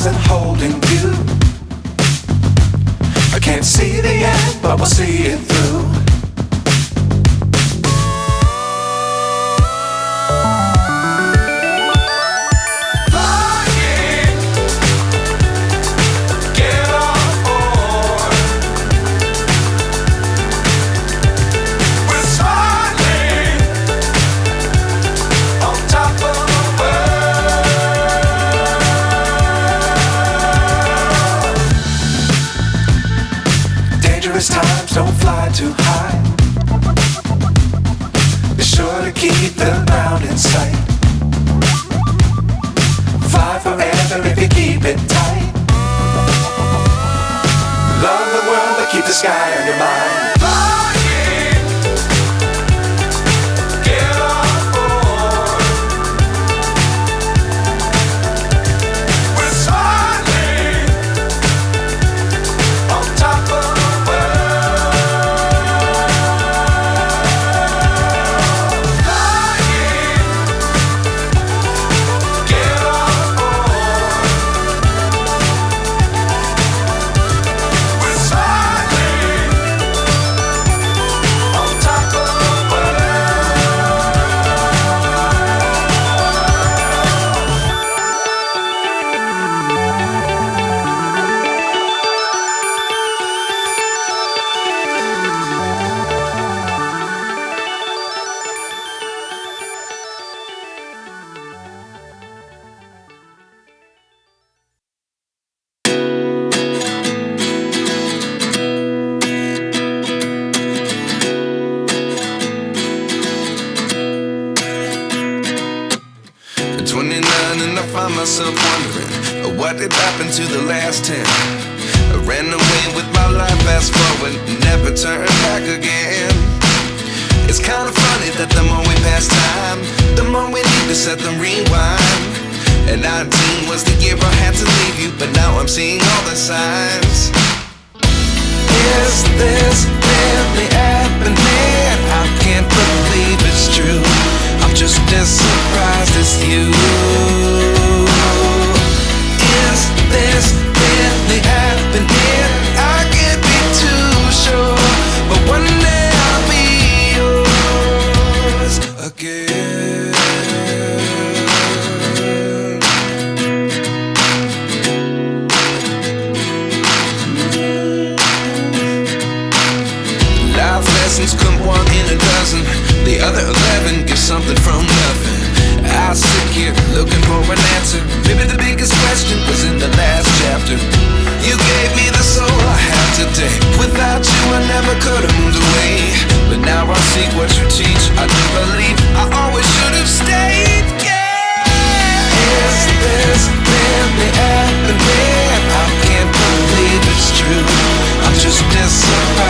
stars and holding you. I can't see the end, but we'll see it through. Times don't fly too high. Be sure to keep the ground in sight. Fly forever if you keep it tight. Love the world but keep the sky on your mind. Myself wondering what did happen to the last 10. I ran away with my life, fast forward, never turn back again. It's kind of funny that the more we pass time, the more we need to set the rewind. And 19 was the year I had to leave you, but now I'm seeing all the signs. Is this really happening? I can't believe it's true. I'm just as surprised as you. Is this really happening? I can't be too sure, but one day I'll be yours again. Life lessons come one in a dozen. The other 11 give something from nothing. I sit here looking for an answer. Maybe the biggest question was in the last chapter. You gave me the soul I have today. Without you I never could have moved away. But now I see what you teach. I do believe I always should have stayed. Yeah. Is this really happening? I can't believe it's true. I'm just as surprised